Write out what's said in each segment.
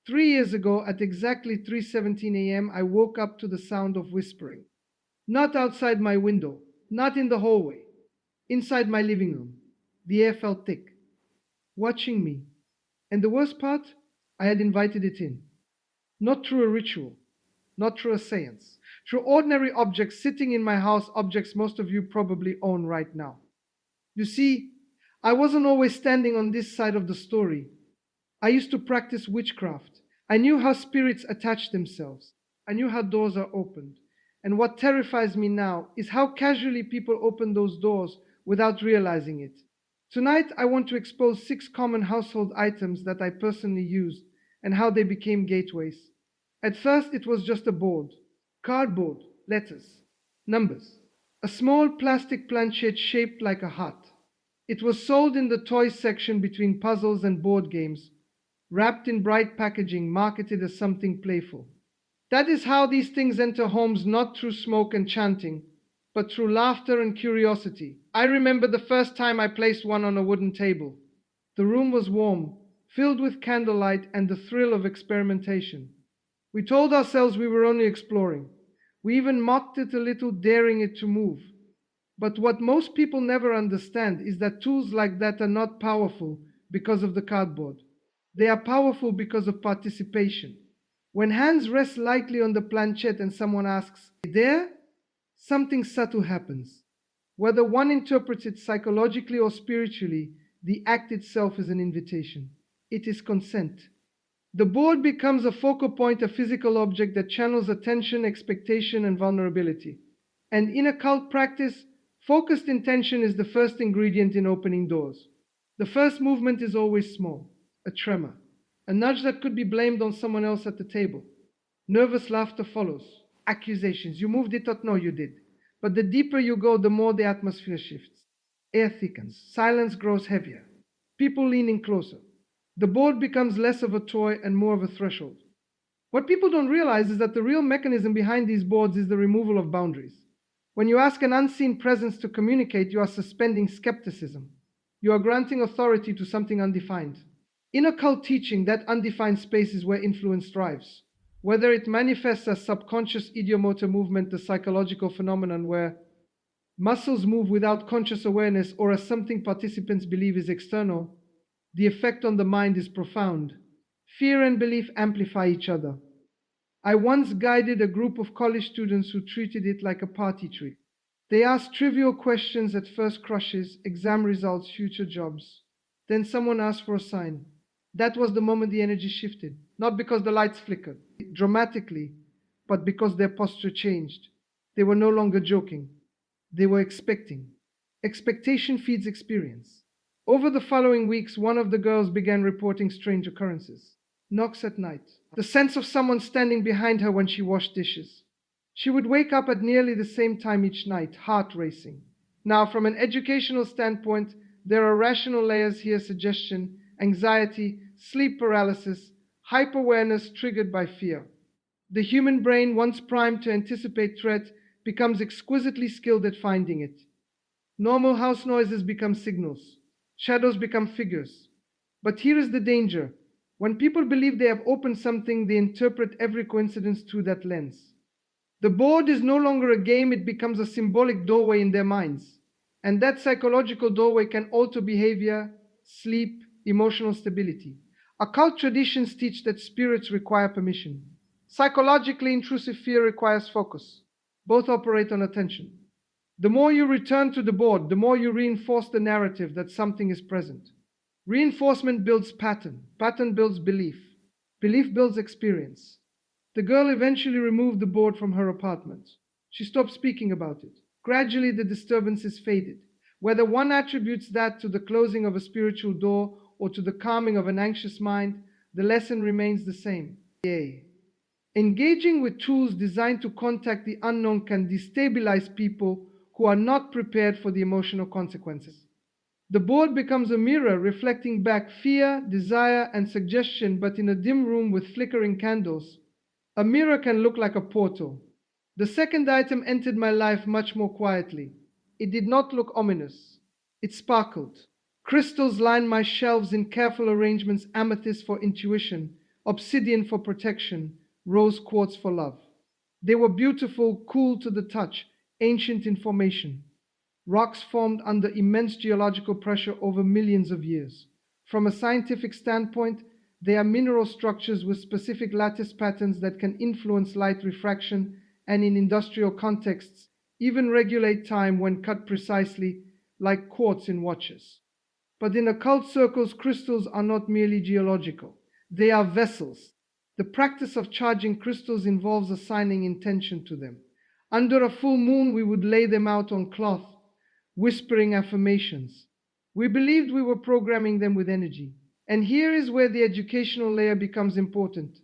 3 years ago, at exactly 3:17 a.m., I woke up to the sound of whispering. Not outside my window, not in the hallway, inside my living room. The air felt thick, watching me. And the worst part, I had invited it in. Not through a ritual, not through a seance, through ordinary objects sitting in my house, objects most of you probably own right now. You see, I wasn't always standing on this side of the story. I used to practice witchcraft. I knew how spirits attach themselves. I knew how doors are opened. And what terrifies me now is how casually people open those doors without realizing it. Tonight, I want to expose 6 common household items that I personally used and how they became gateways. At first, it was just a board, cardboard, letters, numbers, a small plastic planchette shaped like a heart. It was sold in the toys section between puzzles and board games, wrapped in bright packaging, marketed as something playful. That is how these things enter homes, not through smoke and chanting, but through laughter and curiosity. I remember the first time I placed one on a wooden table. The room was warm, filled with candlelight and the thrill of experimentation. We told ourselves we were only exploring. We even mocked it a little, daring it to move. But what most people never understand is that tools like that are not powerful because of the cardboard. They are powerful because of participation. When hands rest lightly on the planchette and someone asks, there? Something subtle happens. Whether one interprets it psychologically or spiritually, the act itself is an invitation. It is consent. The board becomes a focal point, a physical object that channels attention, expectation, and vulnerability. And in occult practice, focused intention is the first ingredient in opening doors. The first movement is always small, a tremor, a nudge that could be blamed on someone else at the table. Nervous laughter follows. Accusations. You moved it, or no, you did. But the deeper you go, the more the atmosphere shifts. Air thickens. Silence grows heavier. People leaning closer. The board becomes less of a toy and more of a threshold. What people don't realize is that the real mechanism behind these boards is the removal of boundaries. When you ask an unseen presence to communicate, you are suspending skepticism. You are granting authority to something undefined. In occult teaching, that undefined space is where influence thrives. Whether it manifests as subconscious ideomotor movement, the psychological phenomenon where muscles move without conscious awareness, or as something participants believe is external, the effect on the mind is profound. Fear and belief amplify each other. I once guided a group of college students who treated it like a party trick. They asked trivial questions at first crushes, exam results, future jobs. Then someone asked for a sign. That was the moment the energy shifted, not because the lights flickered dramatically, but because their posture changed. They were no longer joking. They were expecting. Expectation feeds experience. Over the following weeks, one of the girls began reporting strange occurrences. Knocks at night. The sense of someone standing behind her when she washed dishes. She would wake up at nearly the same time each night, heart racing. Now, from an educational standpoint, there are rational layers here: suggestion, anxiety, sleep paralysis, hyper-awareness triggered by fear. The human brain, once primed to anticipate threat, becomes exquisitely skilled at finding it. Normal house noises become signals. Shadows become figures. But here is the danger. When people believe they have opened something, they interpret every coincidence through that lens. The board is no longer a game, it becomes a symbolic doorway in their minds. And that psychological doorway can alter behavior, sleep, emotional stability. Occult traditions teach that spirits require permission. Psychologically, intrusive fear requires focus. Both operate on attention. The more you return to the board, the more you reinforce the narrative that something is present. Reinforcement builds pattern. Pattern builds belief. Belief builds experience. The girl eventually removed the board from her apartment. She stopped speaking about it. Gradually, the disturbances faded. Whether one attributes that to the closing of a spiritual door or to the calming of an anxious mind, the lesson remains the same. Yea. Engaging with tools designed to contact the unknown can destabilize people who are not prepared for the emotional consequences. The board becomes a mirror reflecting back fear, desire, and suggestion, but in a dim room with flickering candles, a mirror can look like a portal. The second item entered my life much more quietly. It did not look ominous. It sparkled. Crystals lined my shelves in careful arrangements: amethyst for intuition, obsidian for protection, rose quartz for love. They were beautiful, cool to the touch, ancient in formation. Rocks formed under immense geological pressure over millions of years. From a scientific standpoint, they are mineral structures with specific lattice patterns that can influence light refraction and, in industrial contexts, even regulate time when cut precisely, like quartz in watches. But in occult circles, crystals are not merely geological. They are vessels. The practice of charging crystals involves assigning intention to them. Under a full moon, we would lay them out on cloth, whispering affirmations. We believed we were programming them with energy. And here is where the educational layer becomes important.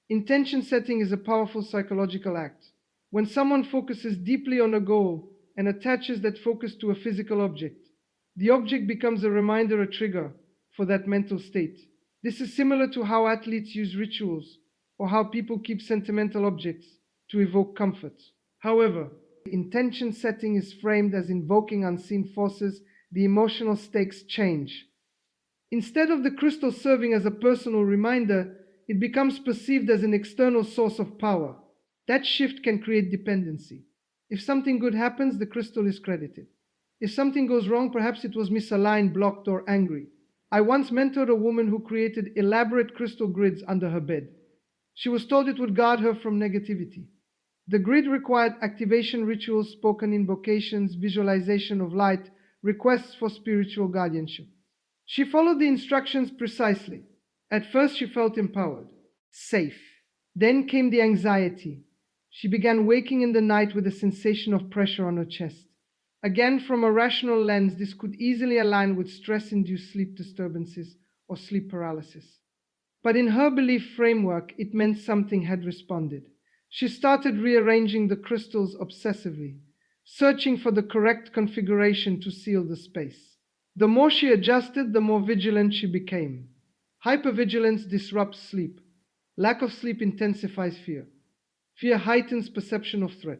Intention setting is a powerful psychological act. When someone focuses deeply on a goal and attaches that focus to a physical object, the object becomes a reminder, a trigger for that mental state. This is similar to how athletes use rituals or how people keep sentimental objects to evoke comfort. However, intention setting is framed as invoking unseen forces, the emotional stakes change. Instead of the crystal serving as a personal reminder, it becomes perceived as an external source of power. That shift can create dependency. If something good happens, the crystal is credited. If something goes wrong, perhaps it was misaligned, blocked, or angry. I once mentored a woman who created elaborate crystal grids under her bed. She was told it would guard her from negativity. The grid required activation rituals, spoken invocations, visualization of light, requests for spiritual guardianship. She followed the instructions precisely. At first, she felt empowered, safe. Then came the anxiety. She began waking in the night with a sensation of pressure on her chest. Again, from a rational lens, this could easily align with stress-induced sleep disturbances or sleep paralysis. But in her belief framework, it meant something had responded. She started rearranging the crystals obsessively, searching for the correct configuration to seal the space. The more she adjusted, the more vigilant she became. Hypervigilance disrupts sleep. Lack of sleep intensifies fear. Fear heightens perception of threat.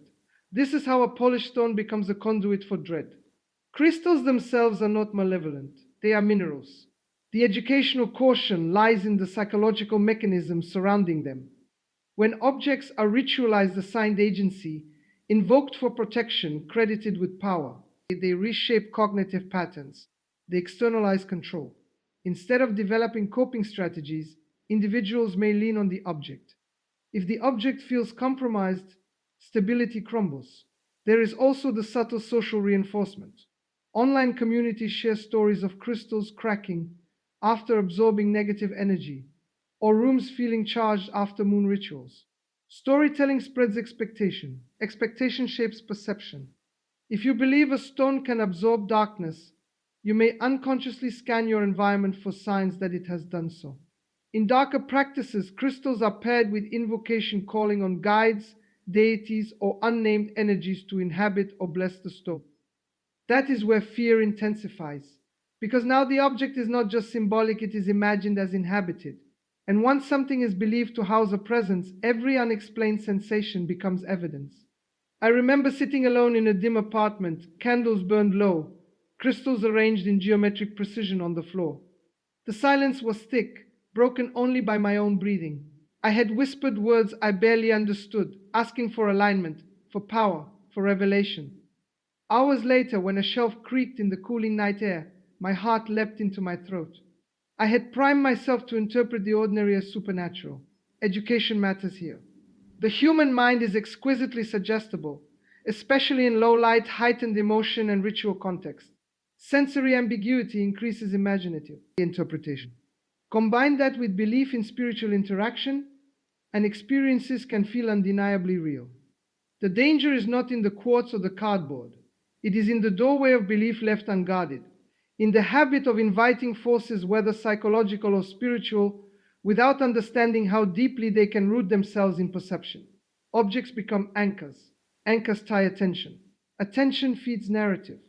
This is how a polished stone becomes a conduit for dread. Crystals themselves are not malevolent. They are minerals. The educational caution lies in the psychological mechanisms surrounding them. When objects are ritualized, assigned agency, invoked for protection, credited with power, they reshape cognitive patterns. They externalize control. Instead of developing coping strategies, individuals may lean on the object. If the object feels compromised, stability crumbles. There is also the subtle social reinforcement. Online communities share stories of crystals cracking after absorbing negative energy, or rooms feeling charged after moon rituals. Storytelling spreads expectation. Expectation shapes perception. If you believe a stone can absorb darkness, you may unconsciously scan your environment for signs that it has done so. In darker practices, crystals are paired with invocation, calling on guides, deities, or unnamed energies to inhabit or bless the stone. That is where fear intensifies, because now the object is not just symbolic, it is imagined as inhabited. And once something is believed to house a presence, every unexplained sensation becomes evidence. I remember sitting alone in a dim apartment, candles burned low, crystals arranged in geometric precision on the floor. The silence was thick, broken only by my own breathing. I had whispered words I barely understood, asking for alignment, for power, for revelation. Hours later, when a shelf creaked in the cooling night air, my heart leapt into my throat. I had primed myself to interpret the ordinary as supernatural. Education matters here. The human mind is exquisitely suggestible, especially in low light, heightened emotion, and ritual context. Sensory ambiguity increases imaginative interpretation. Combine that with belief in spiritual interaction, and experiences can feel undeniably real. The danger is not in the quartz or the cardboard. It is in the doorway of belief left unguarded, in the habit of inviting forces, whether psychological or spiritual, without understanding how deeply they can root themselves in perception. Objects become anchors. Anchors tie attention. Attention feeds narrative.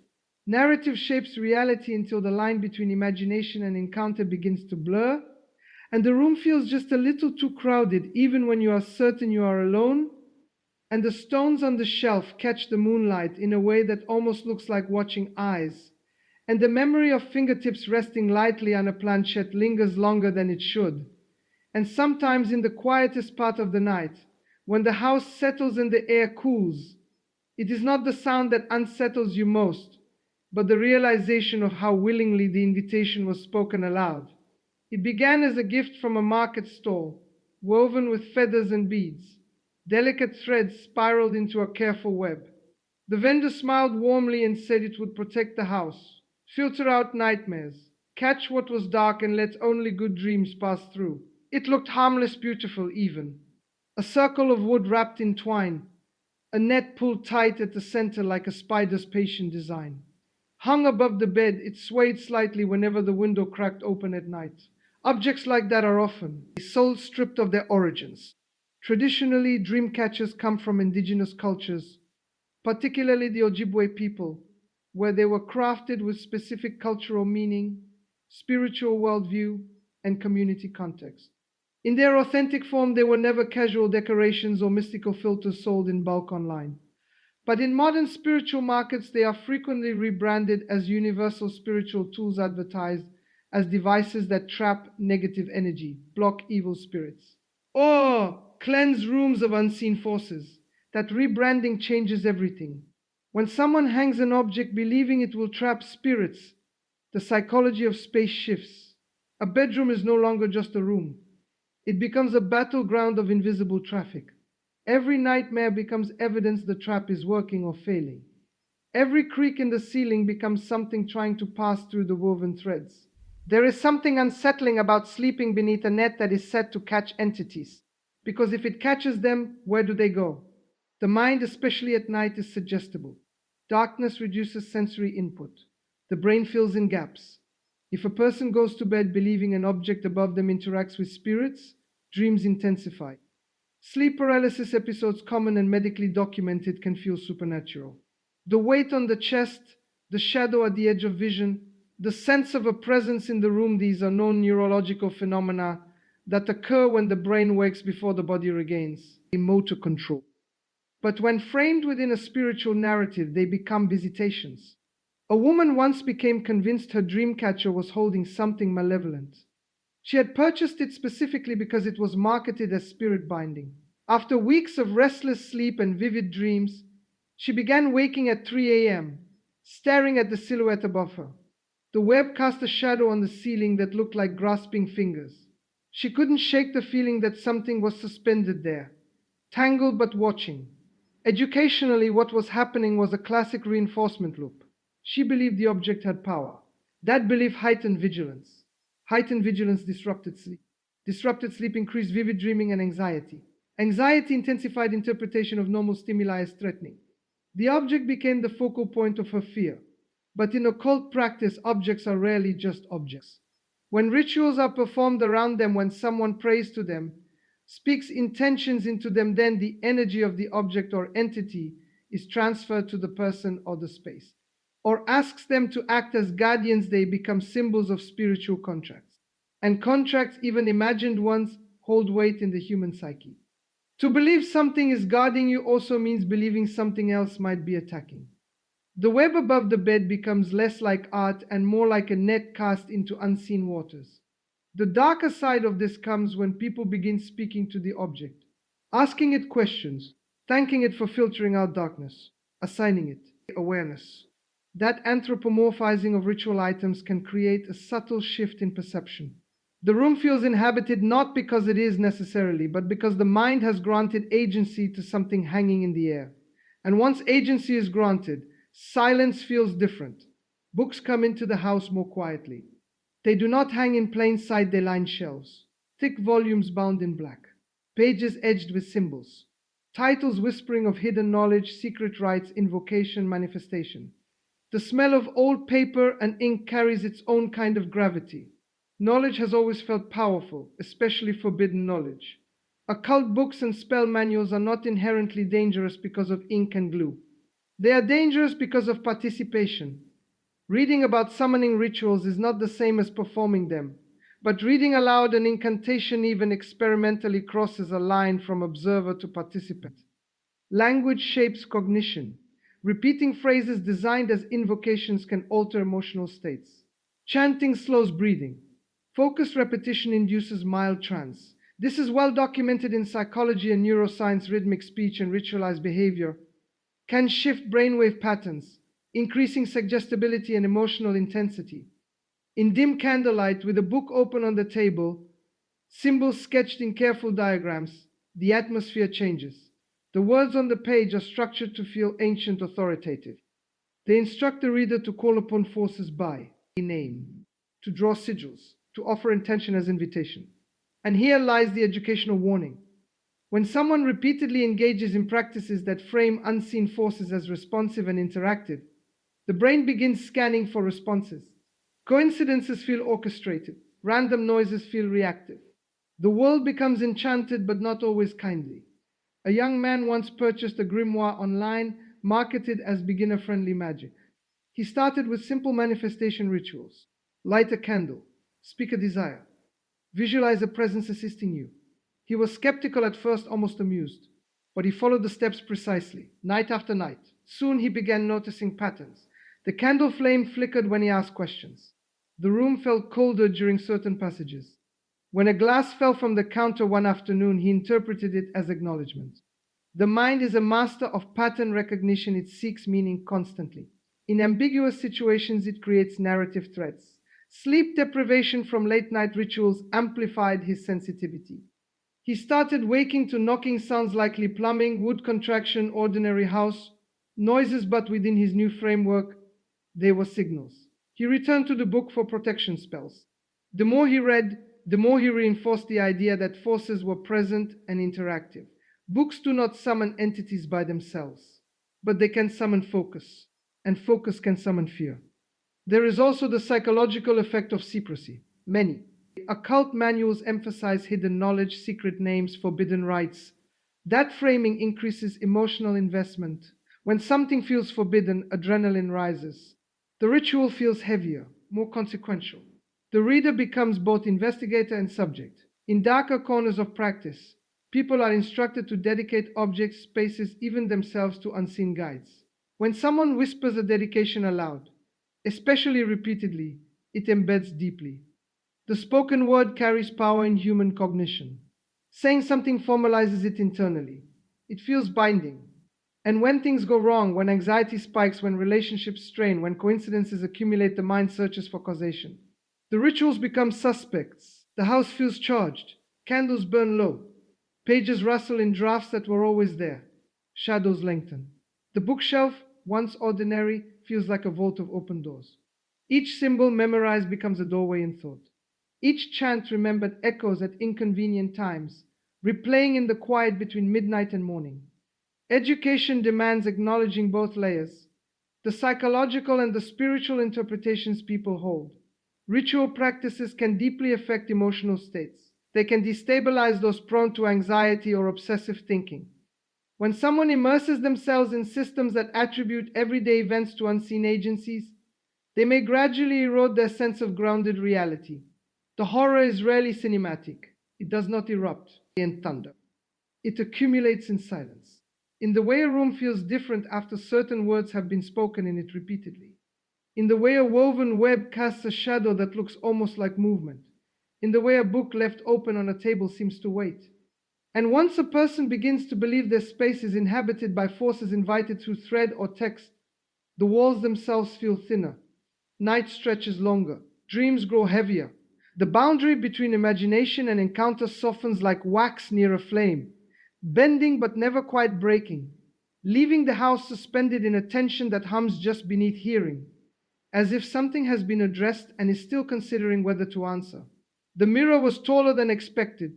Narrative shapes reality until the line between imagination and encounter begins to blur, and the room feels just a little too crowded, even when you are certain you are alone, and the stones on the shelf catch the moonlight in a way that almost looks like watching eyes, and the memory of fingertips resting lightly on a planchette lingers longer than it should. And sometimes in the quietest part of the night, when the house settles and the air cools, it is not the sound that unsettles you most, but the realization of how willingly the invitation was spoken aloud. It began as a gift from a market stall, woven with feathers and beads. Delicate threads spiraled into a careful web. The vendor smiled warmly and said it would protect the house, filter out nightmares, catch what was dark and let only good dreams pass through. It looked harmless, beautiful even. A circle of wood wrapped in twine, a net pulled tight at the center like a spider's patient design. Hung above the bed, it swayed slightly whenever the window cracked open at night. Objects like that are often souls stripped of their origins. Traditionally, dream catchers come from indigenous cultures, particularly the Ojibwe people, where they were crafted with specific cultural meaning, spiritual worldview, and community context. In their authentic form, they were never casual decorations or mystical filters sold in bulk online. But in modern spiritual markets, they are frequently rebranded as universal spiritual tools advertised as devices that trap negative energy, block evil spirits, or cleanse rooms of unseen forces. That rebranding changes everything. When someone hangs an object believing it will trap spirits, the psychology of space shifts. A bedroom is no longer just a room. It becomes a battleground of invisible traffic. Every nightmare becomes evidence the trap is working or failing. Every creak in the ceiling becomes something trying to pass through the woven threads. There is something unsettling about sleeping beneath a net that is set to catch entities. Because if it catches them, where do they go? The mind, especially at night, is suggestible. Darkness reduces sensory input. The brain fills in gaps. If a person goes to bed believing an object above them interacts with spirits, dreams intensify. Sleep paralysis episodes, common and medically documented, can feel supernatural. The weight on the chest, the shadow at the edge of vision, the sense of a presence in the room, these are known neurological phenomena that occur when the brain wakes before the body regains motor control. But when framed within a spiritual narrative, they become visitations. A woman once became convinced her dream catcher was holding something malevolent. She had purchased it specifically because it was marketed as spirit binding. After weeks of restless sleep and vivid dreams, she began waking at 3 a.m., staring at the silhouette above her. The web cast a shadow on the ceiling that looked like grasping fingers. She couldn't shake the feeling that something was suspended there, tangled but watching. Educationally, what was happening was a classic reinforcement loop. She believed the object had power. That belief heightened vigilance. Heightened vigilance disrupted sleep. Disrupted sleep increased vivid dreaming and anxiety. Anxiety intensified interpretation of normal stimuli as threatening. The object became the focal point of her fear. But in occult practice, objects are rarely just objects. When rituals are performed around them, when someone prays to them, speaks intentions into them, then the energy of the object or entity is transferred to the person or the space, or asks them to act as guardians. They become symbols of spiritual contracts. And contracts, even imagined ones, hold weight in the human psyche. To believe something is guarding you also means believing something else might be attacking. The web above the bed becomes less like art and more like a net cast into unseen waters. The darker side of this comes when people begin speaking to the object, asking it questions, thanking it for filtering out darkness, assigning it awareness. That anthropomorphizing of ritual items can create a subtle shift in perception. The room feels inhabited not because it is necessarily, but because the mind has granted agency to something hanging in the air. And once agency is granted, silence feels different. Books come into the house more quietly. They do not hang in plain sight, they line shelves. Thick volumes bound in black. Pages edged with symbols. Titles whispering of hidden knowledge, secret rites, invocation, manifestation. The smell of old paper and ink carries its own kind of gravity. Knowledge has always felt powerful, especially forbidden knowledge. Occult books and spell manuals are not inherently dangerous because of ink and glue. They are dangerous because of participation. Reading about summoning rituals is not the same as performing them, but reading aloud an incantation even experimentally crosses a line from observer to participant. Language shapes cognition. Repeating phrases designed as invocations can alter emotional states. Chanting slows breathing. Focused repetition induces mild trance. This is well documented in psychology and neuroscience. Rhythmic speech and ritualized behavior can shift brainwave patterns, increasing suggestibility and emotional intensity. In dim candlelight, with a book open on the table, symbols sketched in careful diagrams, the atmosphere changes. The words on the page are structured to feel ancient, authoritative. They instruct the reader to call upon forces by name, to draw sigils, to offer intention as invitation. And here lies the educational warning. When someone repeatedly engages in practices that frame unseen forces as responsive and interactive, the brain begins scanning for responses. Coincidences feel orchestrated, random noises feel reactive. The world becomes enchanted but not always kindly. A young man once purchased a grimoire online marketed as beginner-friendly magic. He started with simple manifestation rituals: light a candle, speak a desire, visualize a presence assisting you. He was skeptical at first, almost amused, but he followed the steps precisely, night after night. Soon he began noticing patterns. The candle flame flickered when he asked questions. The room felt colder during certain passages. When a glass fell from the counter one afternoon, he interpreted it as acknowledgement. The mind is a master of pattern recognition. It seeks meaning constantly. In ambiguous situations, it creates narrative threads. Sleep deprivation from late night rituals amplified his sensitivity. He started waking to knocking sounds, likely plumbing, wood contraction, ordinary house noises, but within his new framework, they were signals. He returned to the book for protection spells. The more he read, the more he reinforced the idea that forces were present and interactive. Books do not summon entities by themselves, but they can summon focus, and focus can summon fear. There is also the psychological effect of secrecy. Many occult manuals emphasize hidden knowledge, secret names, forbidden rites. That framing increases emotional investment. When something feels forbidden, adrenaline rises. The ritual feels heavier, more consequential. The reader becomes both investigator and subject. In darker corners of practice, people are instructed to dedicate objects, spaces, even themselves to unseen guides. When someone whispers a dedication aloud, especially repeatedly, it embeds deeply. The spoken word carries power in human cognition. Saying something formalizes it internally. It feels binding. And when things go wrong, when anxiety spikes, when relationships strain, when coincidences accumulate, the mind searches for causation. The rituals become suspects. The house feels charged. Candles burn low. Pages rustle in drafts that were always there. Shadows lengthen. The bookshelf, once ordinary, feels like a vault of open doors. Each symbol memorized becomes a doorway in thought. Each chant remembered echoes at inconvenient times, replaying in the quiet between midnight and morning. Education demands acknowledging both layers, the psychological and the spiritual interpretations people hold. Ritual practices can deeply affect emotional states. They can destabilize those prone to anxiety or obsessive thinking. When someone immerses themselves in systems that attribute everyday events to unseen agencies, they may gradually erode their sense of grounded reality. The horror is rarely cinematic. It does not erupt in thunder. It accumulates in silence, in the way a room feels different after certain words have been spoken in it repeatedly, in the way a woven web casts a shadow that looks almost like movement, in the way a book left open on a table seems to wait. And once a person begins to believe their space is inhabited by forces invited through thread or text, the walls themselves feel thinner, night stretches longer, dreams grow heavier. The boundary between imagination and encounter softens like wax near a flame, bending but never quite breaking, leaving the house suspended in a tension that hums just beneath hearing, as if something has been addressed and is still considering whether to answer. The mirror was taller than expected,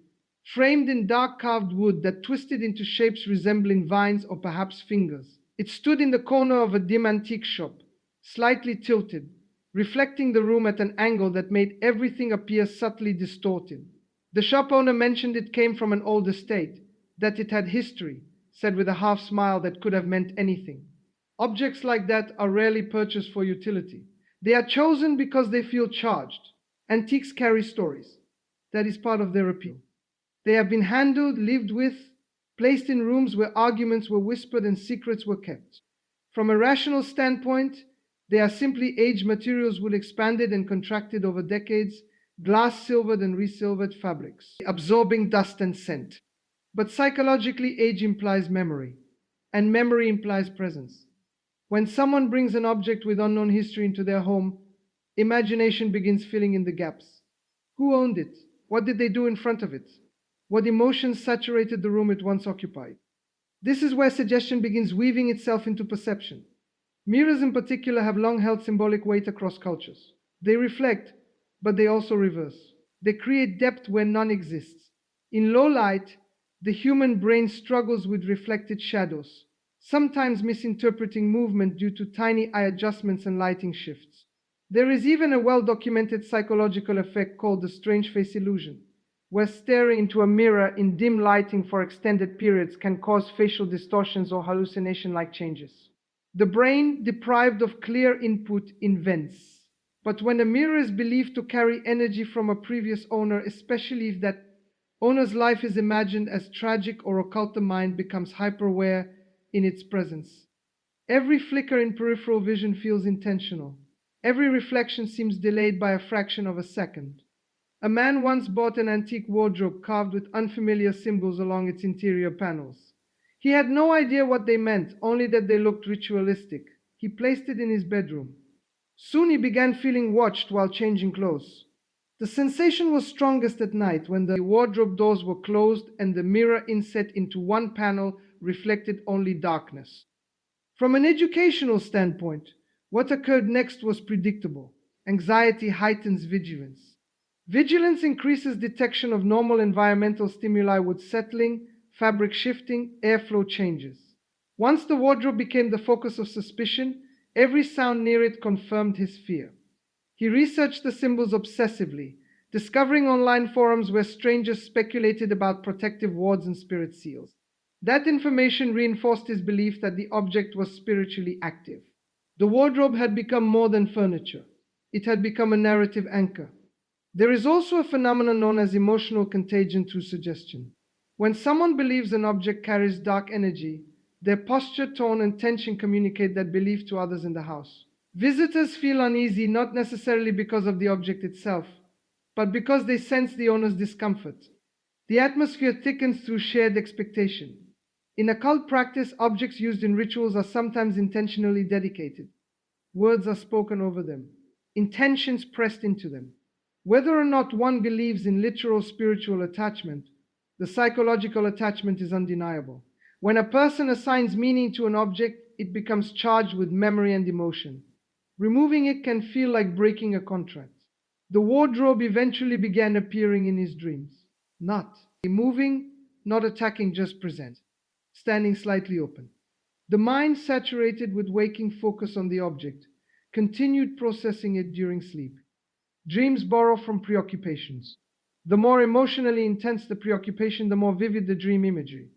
framed in dark carved wood that twisted into shapes resembling vines or perhaps fingers. It stood in the corner of a dim antique shop, slightly tilted, reflecting the room at an angle that made everything appear subtly distorted. The shop owner mentioned it came from an old estate, that it had history, said with a half smile that could have meant anything. Objects like that are rarely purchased for utility. They are chosen because they feel charged. Antiques carry stories. That is part of their appeal. They have been handled, lived with, placed in rooms where arguments were whispered and secrets were kept. From a rational standpoint, they are simply aged materials wool expanded and contracted over decades, glass silvered and resilvered fabrics, absorbing dust and scent. But psychologically, age implies memory, and memory implies presence. When someone brings an object with unknown history into their home, imagination begins filling in the gaps. Who owned it? What did they do in front of it? What emotions saturated the room it once occupied? This is where suggestion begins weaving itself into perception. Mirrors in particular have long held symbolic weight across cultures. They reflect, but they also reverse. They create depth where none exists. In low light, the human brain struggles with reflected shadows, sometimes misinterpreting movement due to tiny eye adjustments and lighting shifts. There is even a well-documented psychological effect called the strange face illusion, where staring into a mirror in dim lighting for extended periods can cause facial distortions or hallucination-like changes. The brain, deprived of clear input, invents. But when a mirror is believed to carry energy from a previous owner, especially if that owner's life is imagined as tragic or occult, the mind becomes hyper-aware in its presence. Every flicker in peripheral vision feels intentional. Every reflection seems delayed by a fraction of a second. A man once bought an antique wardrobe carved with unfamiliar symbols along its interior panels. He had no idea what they meant, only that they looked ritualistic. He placed it in his bedroom. Soon he began feeling watched while changing clothes. The sensation was strongest at night when the wardrobe doors were closed and the mirror inset into one panel reflected only darkness. From an educational standpoint, what occurred next was predictable. Anxiety heightens vigilance. Vigilance increases detection of normal environmental stimuli with settling, fabric shifting, airflow changes. Once the wardrobe became the focus of suspicion, every sound near it confirmed his fear. He researched the symbols obsessively, discovering online forums where strangers speculated about protective wards and spirit seals. That information reinforced his belief that the object was spiritually active. The wardrobe had become more than furniture. It had become a narrative anchor. There is also a phenomenon known as emotional contagion through suggestion. When someone believes an object carries dark energy, their posture, tone, and tension communicate that belief to others in the house. Visitors feel uneasy not necessarily because of the object itself, but because they sense the owner's discomfort. The atmosphere thickens through shared expectation. In occult practice, objects used in rituals are sometimes intentionally dedicated. Words are spoken over them, intentions pressed into them. Whether or not one believes in literal spiritual attachment, the psychological attachment is undeniable. When a person assigns meaning to an object, it becomes charged with memory and emotion. Removing it can feel like breaking a contract. The wardrobe eventually began appearing in his dreams. Not moving, not attacking, just present, standing slightly open. The mind, saturated with waking focus on the object, continued processing it during sleep. Dreams borrow from preoccupations. The more emotionally intense the preoccupation, the more vivid the dream imagery.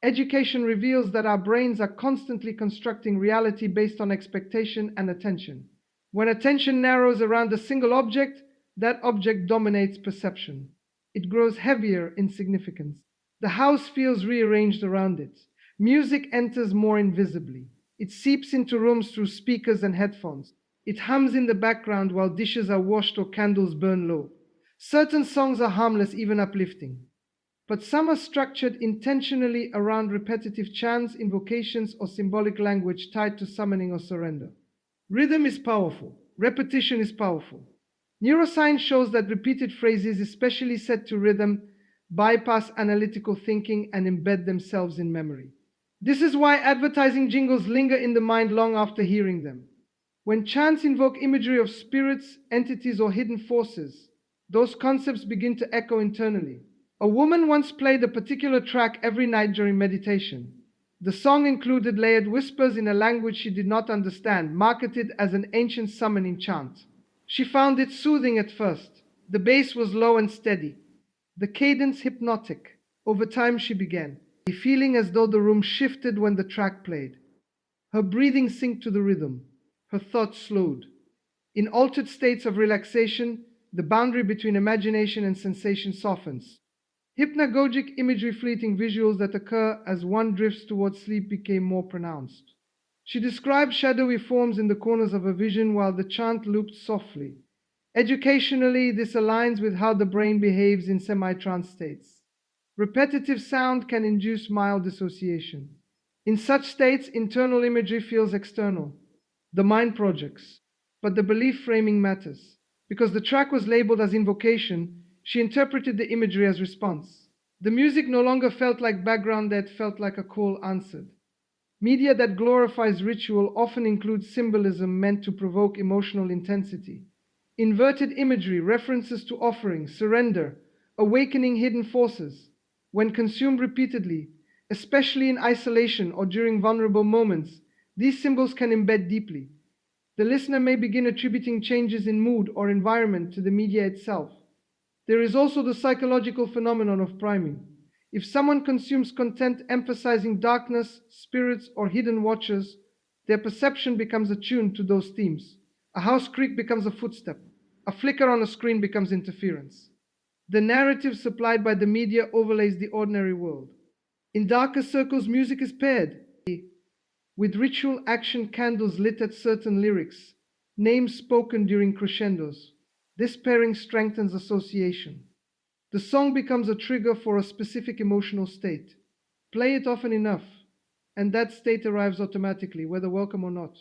Education reveals that our brains are constantly constructing reality based on expectation and attention. When attention narrows around a single object, that object dominates perception. It grows heavier in significance. The house feels rearranged around it. Music enters more invisibly. It seeps into rooms through speakers and headphones. It hums in the background while dishes are washed or candles burn low. Certain songs are harmless, even uplifting. But some are structured intentionally around repetitive chants, invocations, or symbolic language tied to summoning or surrender. Rhythm is powerful. Repetition is powerful. Neuroscience shows that repeated phrases, especially set to rhythm, bypass analytical thinking and embed themselves in memory. This is why advertising jingles linger in the mind long after hearing them. When chants invoke imagery of spirits, entities, or hidden forces, those concepts begin to echo internally. A woman once played a particular track every night during meditation. The song included layered whispers in a language she did not understand, marketed as an ancient summoning chant. She found it soothing at first. The bass was low and steady, the cadence hypnotic. Over time she began, feeling as though the room shifted when the track played. Her breathing synced to the rhythm. Her thoughts slowed. In altered states of relaxation, the boundary between imagination and sensation softens. Hypnagogic imagery, fleeting visuals that occur as one drifts towards sleep, became more pronounced. She described shadowy forms in the corners of her vision while the chant looped softly. Educationally, this aligns with how the brain behaves in semi-trance states. Repetitive sound can induce mild dissociation. In such states, internal imagery feels external. The mind projects. But the belief framing matters. Because the track was labeled as invocation, she interpreted the imagery as response. The music no longer felt like background, that felt like a call answered. Media that glorifies ritual often includes symbolism meant to provoke emotional intensity. Inverted imagery, references to offering, surrender, awakening hidden forces. When consumed repeatedly, especially in isolation or during vulnerable moments, these symbols can embed deeply. The listener may begin attributing changes in mood or environment to the media itself. There is also the psychological phenomenon of priming. If someone consumes content emphasizing darkness, spirits, or hidden watchers, their perception becomes attuned to those themes. A house creak becomes a footstep. A flicker on a screen becomes interference. The narrative supplied by the media overlays the ordinary world. In darker circles, music is paired with ritual action, candles lit at certain lyrics, names spoken during crescendos. This pairing strengthens association. The song becomes a trigger for a specific emotional state. Play it often enough, and that state arrives automatically, whether welcome or not.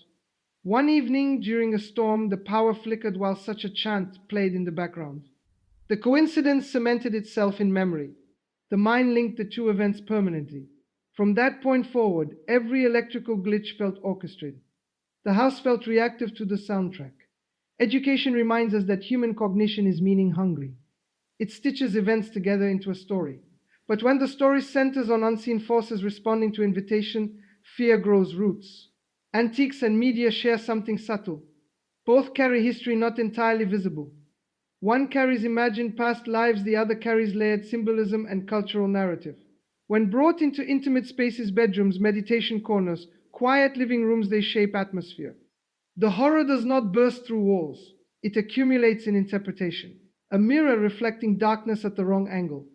One evening during a storm, the power flickered while such a chant played in the background. The coincidence cemented itself in memory. The mind linked the two events permanently. From that point forward, every electrical glitch felt orchestrated. The house felt reactive to the soundtrack. Education reminds us that human cognition is meaning hungry. It stitches events together into a story. But when the story centers on unseen forces responding to invitation, fear grows roots. Antiques and media share something subtle. Both carry history not entirely visible. One carries imagined past lives, the other carries layered symbolism and cultural narrative. When brought into intimate spaces, bedrooms, meditation corners, quiet living rooms, they shape atmosphere. The horror does not burst through walls, it accumulates in interpretation. A mirror reflecting darkness at the wrong angle.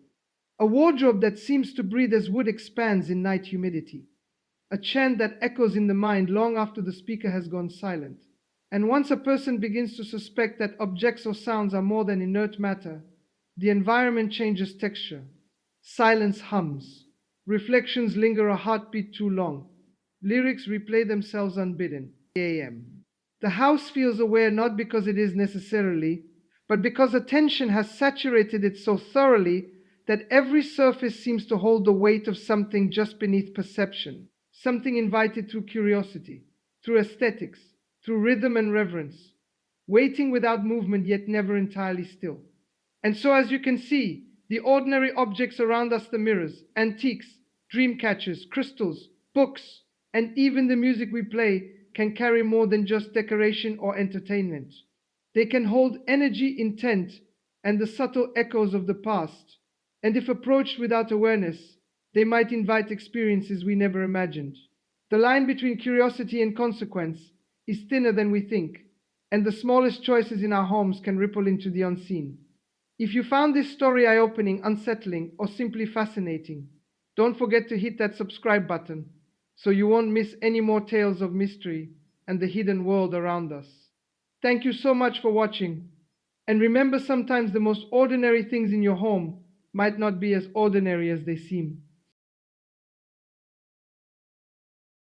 A wardrobe that seems to breathe as wood expands in night humidity. A chant that echoes in the mind long after the speaker has gone silent. And once a person begins to suspect that objects or sounds are more than inert matter, the environment changes texture. Silence hums. Reflections linger a heartbeat too long. Lyrics replay themselves unbidden. AM. The house feels aware not because it is necessarily, but because attention has saturated it so thoroughly that every surface seems to hold the weight of something just beneath perception, something invited through curiosity, through aesthetics, through rhythm and reverence, waiting without movement yet never entirely still. And so, as you can see, the ordinary objects around us, the mirrors, antiques, dream catchers, crystals, books, and even the music we play can carry more than just decoration or entertainment. They can hold energy, intent, and the subtle echoes of the past. And if approached without awareness, they might invite experiences we never imagined. The line between curiosity and consequence is thinner than we think, and the smallest choices in our homes can ripple into the unseen. If you found this story eye-opening, unsettling, or simply fascinating, don't forget to hit that subscribe button so you won't miss any more tales of mystery and the hidden world around us. Thank you so much for watching. And remember, sometimes the most ordinary things in your home might not be as ordinary as they seem.